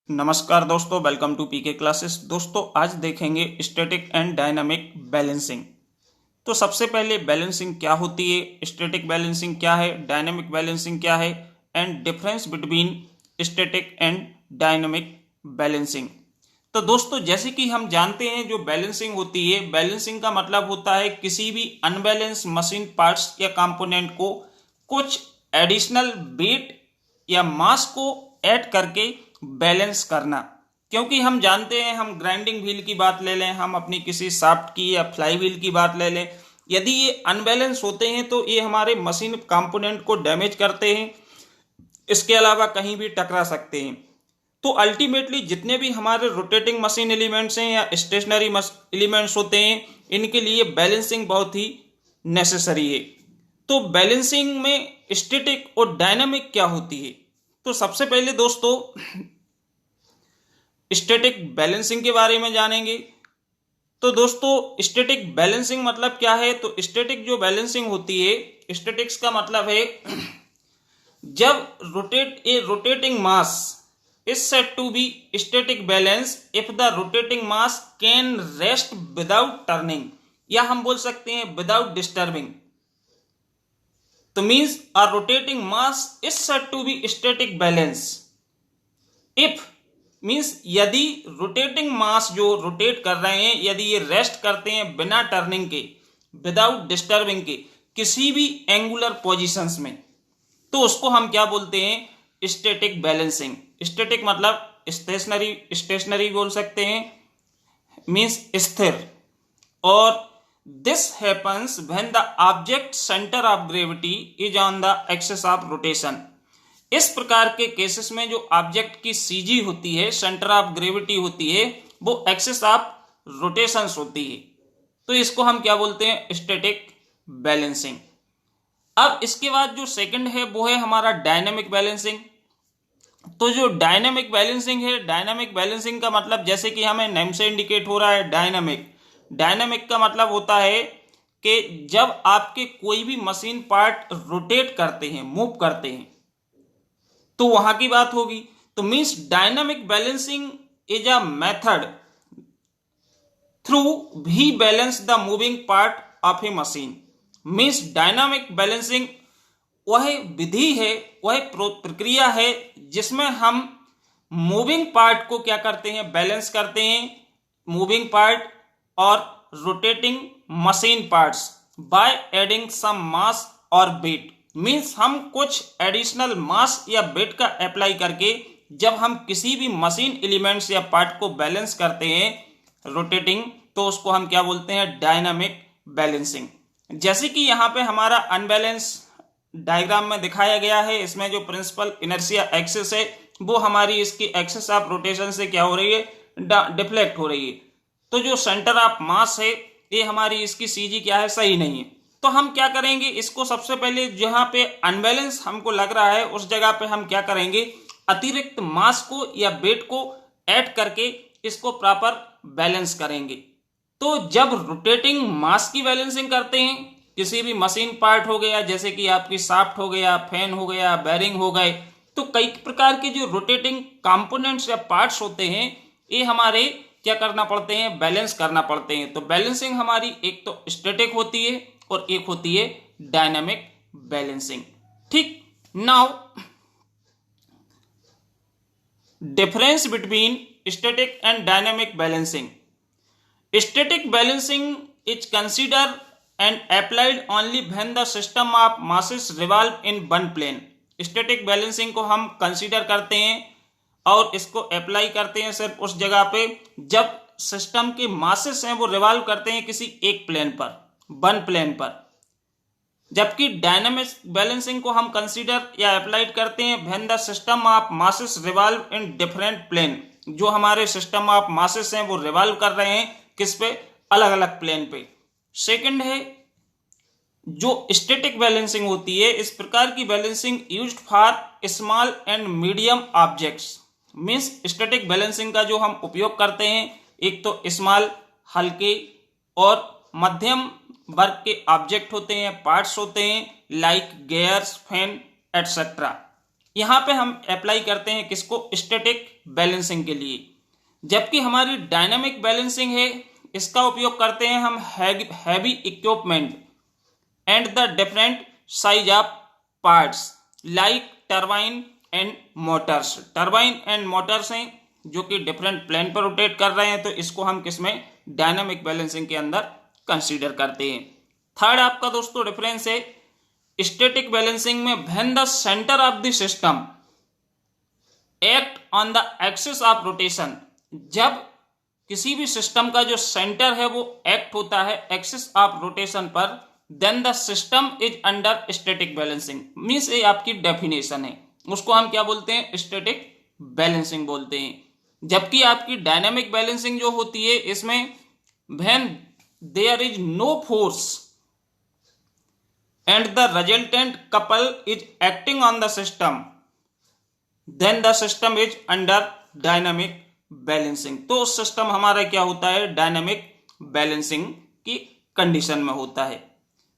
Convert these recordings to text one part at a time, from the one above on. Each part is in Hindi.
नमस्कार दोस्तों, वेलकम टू पीके क्लासेस। दोस्तों आज देखेंगे स्टैटिक एंड डायनामिक बैलेंसिंग। तो सबसे पहले बैलेंसिंग क्या होती है, स्टैटिक बैलेंसिंग क्या है, डायनामिक बैलेंसिंग क्या है and difference between static and dynamic balancing. तो दोस्तों जैसे कि हम जानते हैं जो बैलेंसिंग होती है, बैलेंसिंग का मतलब होता है किसी भी अनबैलेंस मशीन पार्ट्स या कंपोनेंट को कुछ एडिशनल वेट या मास को ऐड करके बैलेंस करना। क्योंकि हम जानते हैं, हम ग्राइंडिंग व्हील की बात ले लें, हम अपनी किसी शाफ्ट की या फ्लाई व्हील की बात ले लें, यदि ये अनबैलेंस होते हैं तो ये हमारे मशीन कंपोनेंट को डैमेज करते हैं, इसके अलावा कहीं भी टकरा सकते हैं। तो अल्टीमेटली जितने भी हमारे रोटेटिंग मशीन एलिमेंट्स हैं या स्टेशनरी एलिमेंट्स होते हैं, इनके लिए बैलेंसिंग बहुत ही नेसेसरी है। तो बैलेंसिंग में स्टैटिक और डायनामिक क्या होती है? तो सबसे पहले दोस्तों स्टैटिक बैलेंसिंग के बारे में जानेंगे। तो दोस्तों स्टैटिक बैलेंसिंग मतलब क्या है? तो स्टैटिक जो बैलेंसिंग होती है, स्टैटिक्स का मतलब है जब rotating mass is said to be static balance if the rotating mass can rest without turning, या हम बोल सकते हैं without disturbing। तो means a rotating mass is said to be static balance if means यदि रोटेटिंग मास जो रोटेट कर रहे हैं, यदि ये रेस्ट करते हैं बिना टर्निंग के, विदाउट डिस्टर्बिंग के, किसी भी एंगुलर पोजीशंस में, तो उसको हम क्या बोलते हैं? Static balancing. स्टैटिक मतलब स्टेशनरी बोल सकते हैं, मीन्स स्थिर। और this happens when the object centre of gravity is on the axis of rotation. इस प्रकार के केसेस में जो ऑब्जेक्ट की सीजी होती है, सेंटर ऑफ ग्रेविटी होती है, वो एक्सिस ऑफ रोटेशन होती है। तो इसको हम क्या बोलते हैं? Static balancing. अब इसके बाद जो सेकंड है वो है हमारा डायनामिक बैलेंसिंग। तो जो डायनामिक बैलेंसिंग है, डायनामिक बैलेंसिंग का मतलब जैसे कि हमें नेम से इंडिकेट हो रहा है डायनामिक। डायनामिक का मतलब होता है कि जब आपके कोई भी मशीन पार्ट रोटेट करते हैं, मूव करते हैं, तो वहां की बात होगी। तो means dynamic balancing is a method through we balance the moving part of a machine. Means dynamic balancing वह विधि है, वह प्रक्रिया है जिसमें हम मूविंग पार्ट को क्या करते हैं? बैलेंस करते हैं। मूविंग पार्ट और rotating machine parts by adding some mass और वेट। मीन्स हम कुछ एडिशनल मास या वेट का अप्लाई करके जब हम किसी भी मशीन एलिमेंट्स या पार्ट को बैलेंस करते हैं रोटेटिंग, तो उसको हम क्या बोलते हैं? Dynamic balancing. जैसे कि यहाँ पे हमारा अनबैलेंस डायग्राम में दिखाया गया है, इसमें जो प्रिंसिपल इनर्शिया एक्सिस है वो हमारी इसकी एक्सिस ऑफ रोटेशन से क्या हो रही है? डिफ्लेक्ट हो रही है। तो जो सेंटर ऑफ मास है, ये हमारी इसकी सीजी क्या है? सही नहीं है। तो हम क्या करेंगे? इसको सबसे पहले जहां पे अनबैलेंस हमको लग रहा है उस जगह पे हम क्या करेंगे? अतिरिक्त मास को या वेट को ऐड करके इसको प्रॉपर बैलेंस करेंगे। तो जब रोटेटिंग मास की बैलेंसिंग करते हैं, किसी भी मशीन पार्ट हो गया, जैसे कि आपकी शाफ्ट हो गया, फैन हो गया, बेरिंग हो गए, तो कई प्रकार के जो रोटेटिंग कंपोनेंट्स या पार्ट्स होते हैं, ये हमारे क्या करना पड़ते हैं? बैलेंस करना पड़ते हैं। तो बैलेंसिंग हमारी एक तो स्टैटिक होती है और एक होती है डायनामिक बैलेंसिंग। ठीक। Now difference between static and dynamic balancing. Static balancing is considered and applied only when the system of masses revolve in one plane। Static balancing को हम कंसीडर करते हैं और इसको अप्लाई करते हैं सिर्फ उस जगह पे जब सिस्टम के मासेस हैं वो रिवॉल्व करते हैं किसी एक प्लेन पर, वन प्लेन पर। जबकि डायनामिक बैलेंसिंग को हम कंसीडर या अप्लाइड करते हैं when the system of masses revolve in different plane. जो हमारे सिस्टम ऑफ मासेस हैं वो रिवॉल्व कर रहे हैं किस पे? अलग अलग प्लेन पे। सेकंड है जो स्टैटिक बैलेंसिंग होती है, इस प्रकार की balancing used for small and medium objects. Means static balancing का जो हम उपयोग करते हैं, एक तो स्मॉल हल्के और मध्यम वर्ग के ऑब्जेक्ट होते हैं, पार्ट्स होते हैं, लाइक गियर्स, फैन एटसेट्रा। यहां पे हम अप्लाई करते हैं किसको, स्टैटिक बैलेंसिंग के लिए। जबकि हमारी डायनामिक बैलेंसिंग है, इसका उपयोग करते हैं हम heavy equipment and the different size of parts like turbine and Motors. Turbine and Motors हैं जो कि डिफरेंट प्लेन पर रोटेट कर रहे हैं, तो इसको हम किसमें, डायनामिक बैलेंसिंग के अंदर कंसीडर करते हैं। थर्ड आपका दोस्तों डिफरेंस है स्टैटिक बैलेंसिंग में, when the centre of the system act on the axis of rotation. जब किसी भी सिस्टम का जो सेंटर है वो एक्ट होता है एक्सिस ऑफ रोटेशन पर, then the system is under static balancing. Means ये आपकी डेफिनेशन है, उसको हम क्या बोलते हैं, स्टैटिक बैलेंसिंग बोलते हैं। जबकि आपकी डायनामिक बैलेंसिंग जो होती है, इसमें when there is no force and the resultant couple is acting on the system, then the system is under dynamic balancing. तो सिस्टम हमारा क्या होता है, डायनामिक बैलेंसिंग की कंडीशन में होता है।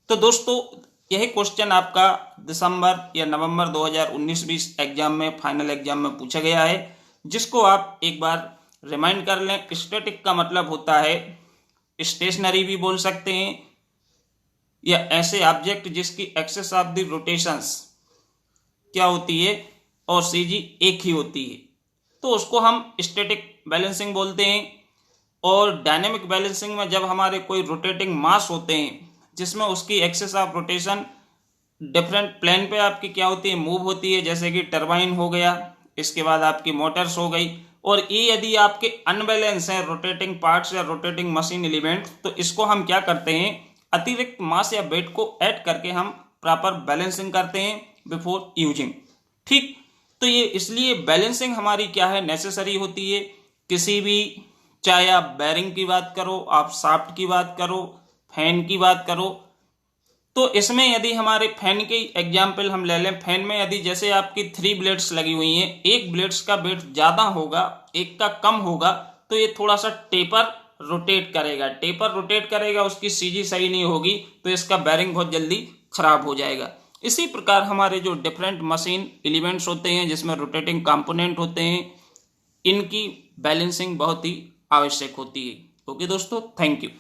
तो दोस्तों यही क्वेश्चन आपका दिसंबर या नवंबर 2019-20 एग्जाम में, फाइनल एग्जाम में पूछा गया है, जिसको आप एक बार रिमाइंड कर लें। स्टैटिक का मतलब होता है स्टेशनरी भी बोल सकते हैं, या ऐसे ऑब्जेक्ट जिसकी एक्सिस ऑफ द रोटेशंस क्या होती है, और सीजी एक ही होती है, तो उसको हम स्टैटिक बैलेंसिंग बोलते हैं। और डायनेमिक बैलेंसिंग में जब हमारे कोई रोटेटिंग मास होते हैं जिसमें उसकी axis of rotation different plane पे आपकी क्या होती है, मूव होती है, जैसे कि टरबाइन हो गया, इसके बाद आपकी मोटर्स हो गई। और ये यदि आपके अनबैलेंस हैं रोटेटिंग पार्ट्स या रोटेटिंग मशीन एलिमेंट, तो इसको हम क्या करते हैं, अतिरिक्त मास या वेट को ऐड करके हम प्रॉपर बैलेंसिंग करते हैं बिफोर यूजिंग। ठीक, तो ये इसलिए बैलेंसिंग हमारी क्या है, नेसेसरी होती है। किसी भी, चाहे आप बैरिंग की बात करो, आप शाफ्ट की बात करो, फैन की बात करो, तो इसमें यदि हमारे फैन के एग्जाम्पल हम ले लें, फैन में यदि जैसे आपकी 3 ब्लेड्स लगी हुई हैं, एक ब्लेड्स का वेट ज़्यादा होगा, एक का कम होगा, तो ये थोड़ा सा टेपर रोटेट करेगा, उसकी सीजी सही नहीं होगी, तो इसका बैरिंग बहुत जल्दी खराब हो जाएगा। इसी प्रकार हमारे जो डिफरेंट मशीन एलिमेंट्स होते हैं जिसमें रोटेटिंग कंपोनेंट होते हैं, इनकी बैलेंसिंग बहुत ही आवश्यक होती है। ओके दोस्तों, थैंक यू।